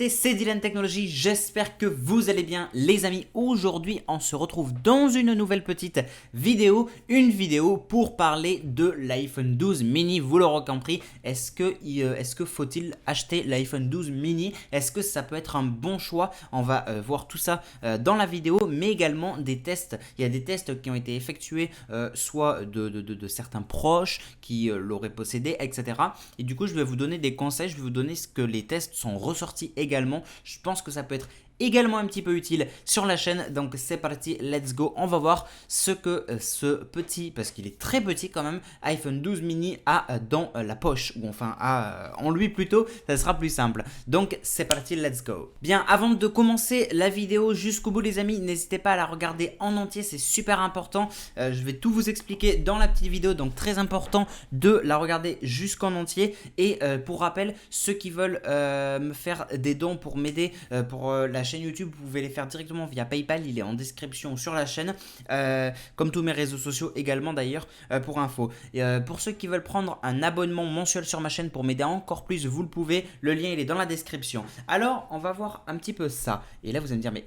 communauté, c'est Dylan Technologies, j'espère que vous allez bien les amis. Aujourd'hui on se retrouve dans une nouvelle petite vidéo, une vidéo pour parler de l'iPhone 12 mini, vous l'aurez compris. Est-ce que faut-il acheter l'iPhone 12 mini? Est-ce que ça peut être un bon choix? On va voir tout ça dans la vidéo, mais également des tests. Il y a des tests qui ont été effectués soit de certains proches qui l'auraient possédé, etc. Et du coup je vais vous donner des conseils, je vais vous donner ce que les tests sont ressortis également. Je pense que ça peut être également un petit peu utile sur la chaîne, donc c'est parti, let's go. On va voir ce que ce petit, parce qu'il est très petit quand même, iPhone 12 mini a dans la poche, ou enfin a en lui plutôt, ça sera plus simple. Donc c'est parti, let's go. Bien, avant de commencer la vidéo jusqu'au bout les amis, n'hésitez pas à la regarder en entier, c'est super important. Je vais tout vous expliquer dans la petite vidéo, donc très important de la regarder jusqu'en entier. Et pour rappel, ceux qui veulent me faire des dons pour m'aider pour la chaîne YouTube, vous pouvez les faire directement via PayPal, il est en description sur la chaîne, comme tous mes réseaux sociaux également d'ailleurs, pour info. Et, pour ceux qui veulent prendre un abonnement mensuel sur ma chaîne pour m'aider encore plus, vous le pouvez, le lien il est dans la description. Alors on va voir un petit peu ça, et là vous allez me dire mais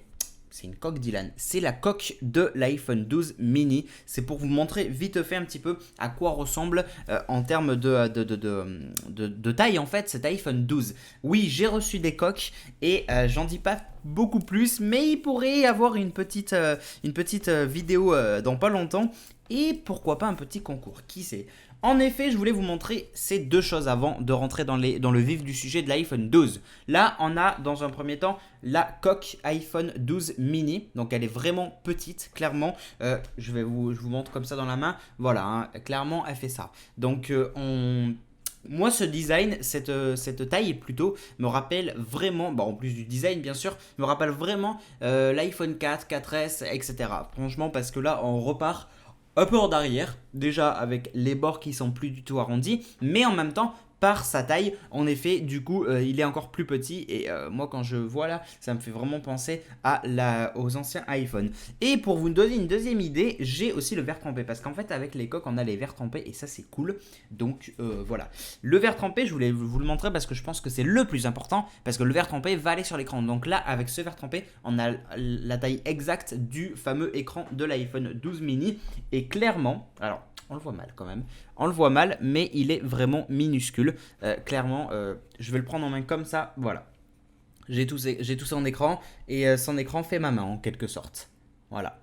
c'est une coque Dylan, c'est la coque de l'iPhone 12 mini. C'est pour vous montrer vite fait un petit peu à quoi ressemble en termes de taille en fait cet iPhone 12. Oui, j'ai reçu des coques et j'en dis pas beaucoup plus, mais il pourrait y avoir une petite vidéo dans pas longtemps et pourquoi pas un petit concours, qui sait. En effet, je voulais vous montrer ces deux choses avant de rentrer dans le vif du sujet de l'iPhone 12. Là, on a dans un premier temps la coque iPhone 12 mini. Donc, elle est vraiment petite, clairement. Je vous montre comme ça dans la main. Voilà, hein, clairement, elle fait ça. Donc, moi, ce design, cette taille plutôt, me rappelle vraiment, en plus du design bien sûr, me rappelle vraiment l'iPhone 4, 4S, etc. Franchement, parce que là, on repart un peu en arrière, déjà avec les bords qui sont plus du tout arrondis, mais en même temps, par sa taille, en effet, du coup, il est encore plus petit. Et moi, quand je vois là, ça me fait vraiment penser aux anciens iPhone. Et pour vous donner une deuxième idée, j'ai aussi le verre trempé. Parce qu'en fait, avec les coques, on a les verres trempés. Et ça, c'est cool. Donc, voilà. Le verre trempé, je voulais vous le montrer parce que je pense que c'est le plus important. Parce que le verre trempé va aller sur l'écran. Donc là, avec ce verre trempé, on a la taille exacte du fameux écran de l'iPhone 12 mini. Et clairement, alors, on le voit mal quand même. On le voit mal, mais il est vraiment minuscule. Clairement, je vais le prendre en main comme ça. Voilà. J'ai tout ça en écran. Et son écran fait ma main en quelque sorte. Voilà.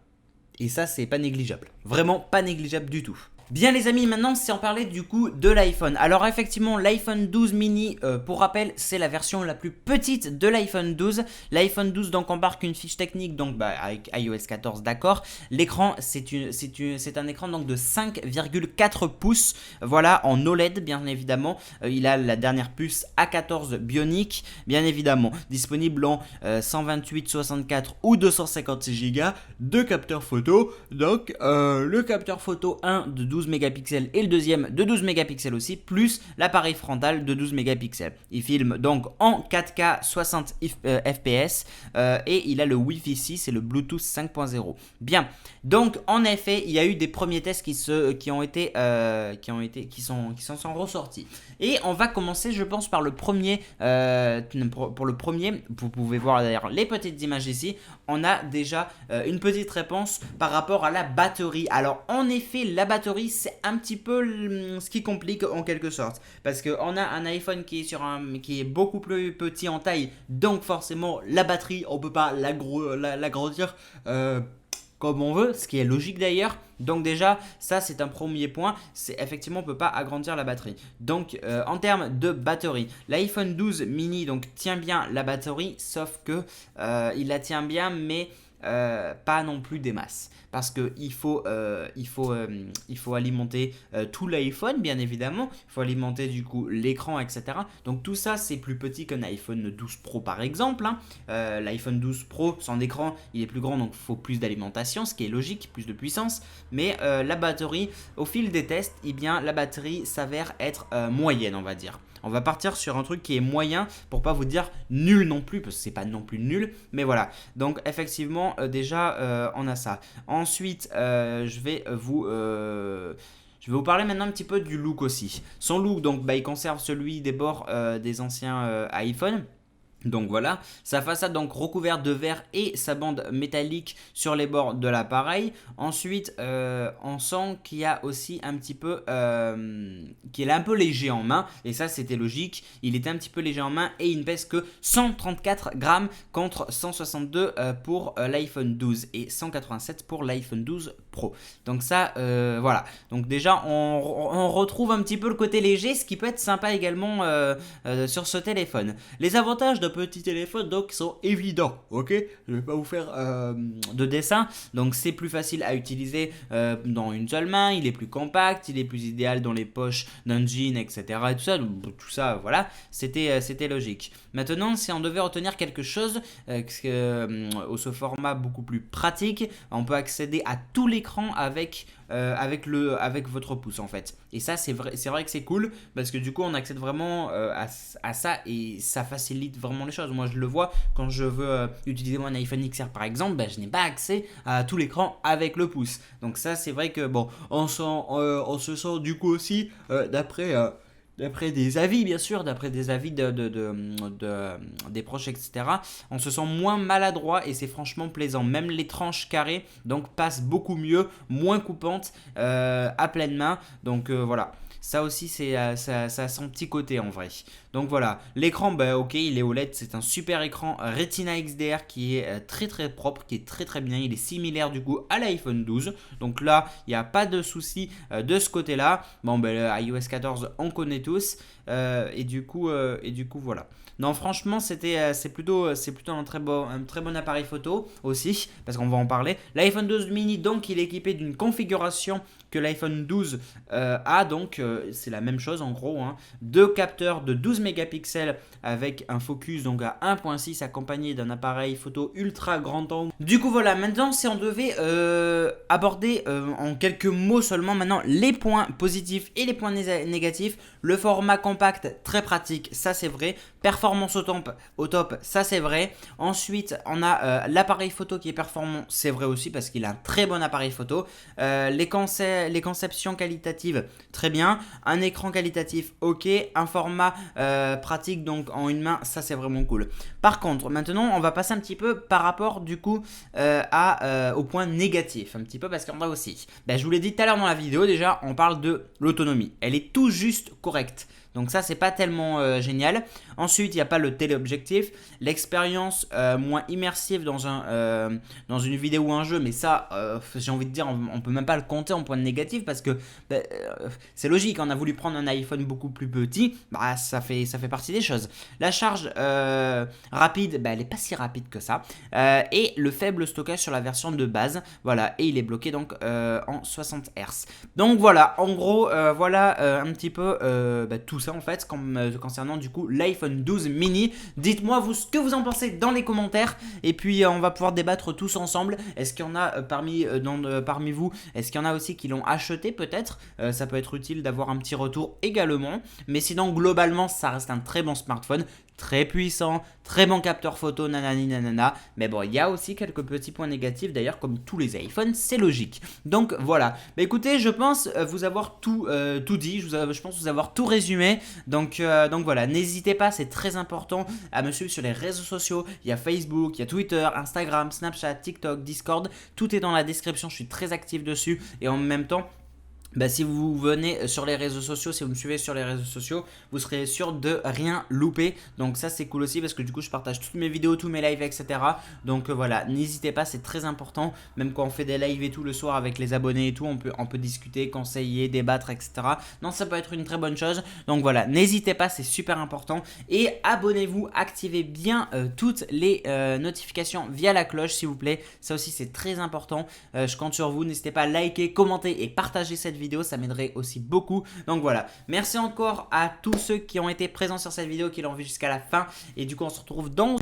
Et ça, c'est pas négligeable. Vraiment pas négligeable du tout. Bien les amis, maintenant c'est en parler du coup de l'iPhone. Alors effectivement l'iPhone 12 mini, pour rappel, c'est la version la plus petite de l'iPhone 12. L'iPhone 12 donc embarque une fiche technique donc avec iOS 14 d'accord. L'écran c'est un écran donc de 5,4 pouces, voilà, en OLED bien évidemment. Il a la dernière puce A14 Bionic bien évidemment, disponible en 128, 64 ou 256 Go de capteurs photo. Donc le capteur photo 1 de 12 mégapixels et le deuxième de 12 mégapixels aussi, plus l'appareil frontal de 12 mégapixels. Il filme donc en 4K 60 fps et il a le Wi-Fi 6 et le Bluetooth 5.0. Bien, donc en effet, il y a eu des premiers tests qui sont ressortis. Et on va commencer, je pense, par le premier. Pour le premier, vous pouvez voir d'ailleurs les petites images ici. On a déjà une petite réponse par rapport à la batterie. Alors en effet, la batterie c'est un petit peu ce qui complique en quelque sorte, parce qu'on a un iPhone qui est beaucoup plus petit en taille, donc forcément la batterie on peut pas l'agrandir comme on veut, ce qui est logique d'ailleurs. Donc déjà ça c'est un premier point, c'est effectivement on peut pas agrandir la batterie. Donc en termes de batterie, l'iPhone 12 mini donc tient bien la batterie, sauf que il la tient bien mais pas non plus des masses, parce que il faut alimenter tout l'iPhone bien évidemment, il faut alimenter du coup l'écran etc. Donc tout ça c'est plus petit qu'un iPhone 12 Pro par exemple, hein. L'iPhone 12 Pro, son écran il est plus grand donc il faut plus d'alimentation, ce qui est logique, plus de puissance, mais la batterie au fil des tests, eh bien la batterie s'avère être moyenne on va dire. On va partir sur un truc qui est moyen pour pas vous dire nul non plus, parce que c'est pas non plus nul, mais voilà. Donc effectivement déjà on a ça. Ensuite je vais vous parler maintenant un petit peu du look aussi. Son look donc il conserve celui des bords des anciens iPhone. Donc voilà, sa façade donc recouverte de verre et sa bande métallique sur les bords de l'appareil. Ensuite, on sent qu'il y a aussi un petit peu, qu'il est un peu léger en main. Et ça, c'était logique. Il était un petit peu léger en main et il ne pèse que 134 grammes contre 162 pour l'iPhone 12 et 187 pour l'iPhone 12 Pro. Donc ça, voilà. Donc déjà, on retrouve un petit peu le côté léger, ce qui peut être sympa également sur ce téléphone. Les avantages de petit téléphone donc sont évidents, ok. Je vais pas vous faire de dessin. Donc c'est plus facile à utiliser dans une seule main, il est plus compact, il est plus idéal dans les poches d'un jean, etc. Et tout ça, voilà, c'était logique. Maintenant, si on devait retenir quelque chose, ce format beaucoup plus pratique, on peut accéder à tout l'écran avec votre pouce en fait. Et ça, c'est vrai que c'est cool parce que du coup, on accède vraiment à ça et ça facilite vraiment les choses. Moi, je le vois quand je veux utiliser mon iPhone XR par exemple, je n'ai pas accès à tout l'écran avec le pouce. Donc ça, c'est vrai que bon, on se sent du coup aussi d'après des avis, bien sûr, d'après des avis des proches, etc. On se sent moins maladroit et c'est franchement plaisant. Même les tranches carrées donc passent beaucoup mieux, moins coupantes à pleine main. Donc voilà. Ça aussi, ça a son petit côté en vrai. Donc voilà, l'écran, ok, il est OLED, c'est un super écran Retina XDR qui est très très propre, qui est très très bien. Il est similaire du coup à l'iPhone 12. Donc là, il n'y a pas de souci de ce côté-là. Bon, iOS 14, on connaît tous. Et du coup, voilà. Non, franchement, c'est plutôt un très bon appareil photo aussi, parce qu'on va en parler. L'iPhone 12 mini, donc, il est équipé d'une configuration que l'iPhone 12 a, donc c'est la même chose en gros, hein. Deux capteurs de 12 mégapixels avec un focus donc à 1.6 accompagné d'un appareil photo ultra grand angle. Du coup voilà, maintenant si on devait aborder en quelques mots seulement maintenant les points positifs et les points négatifs, le format compact très pratique, ça c'est vrai. Performance au top, ça c'est vrai. Ensuite, on a l'appareil photo qui est performant, c'est vrai aussi parce qu'il a un très bon appareil photo. Les conceptions qualitatives, très bien. Un écran qualitatif, ok. Un format pratique donc en une main, ça c'est vraiment cool. Par contre, maintenant, on va passer un petit peu par rapport du coup au point négatif, un petit peu parce qu'on a aussi. Je vous l'ai dit tout à l'heure dans la vidéo, déjà, on parle de l'autonomie. Elle est tout juste correcte. Donc ça, c'est pas tellement génial. Ensuite, il n'y a pas le téléobjectif. L'expérience moins immersive dans une vidéo ou un jeu. Mais ça, j'ai envie de dire, on peut même pas le compter en point négatif parce que c'est logique. On a voulu prendre un iPhone beaucoup plus petit. Ça fait partie des choses. La charge rapide, elle n'est pas si rapide que ça. Et le faible stockage sur la version de base. Voilà. Et il est bloqué donc en 60 Hz. Donc voilà, en gros, voilà un petit peu tout ça en fait concernant du coup l'iPhone 12 mini. Dites-moi vous ce que vous en pensez dans les commentaires et puis on va pouvoir débattre tous ensemble. Est-ce qu'il y en a parmi vous, est-ce qu'il y en a aussi qui l'ont acheté peut-être, ça peut être utile d'avoir un petit retour également. Mais sinon globalement ça reste un très bon smartphone, très puissant, très bon capteur photo, nanani nanana. Mais bon, il y a aussi quelques petits points négatifs d'ailleurs, comme tous les iPhones, c'est logique. Donc voilà. Écoutez, je pense vous avoir tout dit, je pense vous avoir tout résumé. Donc voilà, n'hésitez pas, c'est très important à me suivre sur les réseaux sociaux. Il y a Facebook, il y a Twitter, Instagram, Snapchat, TikTok, Discord. Tout est dans la description, je suis très actif dessus et en même temps, si vous venez sur les réseaux sociaux, si vous me suivez sur les réseaux sociaux, vous serez sûr de rien louper. Donc ça c'est cool aussi parce que du coup je partage toutes mes vidéos, tous mes lives, etc. Donc voilà, n'hésitez pas, c'est très important. Même quand on fait des lives et tout le soir avec les abonnés et tout, on peut discuter, conseiller, débattre, etc. Non, ça peut être une très bonne chose. Donc voilà, n'hésitez pas, c'est super important. Et abonnez-vous, activez bien toutes les notifications via la cloche s'il vous plaît. Ça aussi c'est très important. Je compte sur vous, n'hésitez pas à liker, commenter et partager cette vidéo, ça m'aiderait aussi beaucoup. Donc voilà, merci encore à tous ceux qui ont été présents sur cette vidéo, qui l'ont vu jusqu'à la fin. Et du coup on se retrouve dans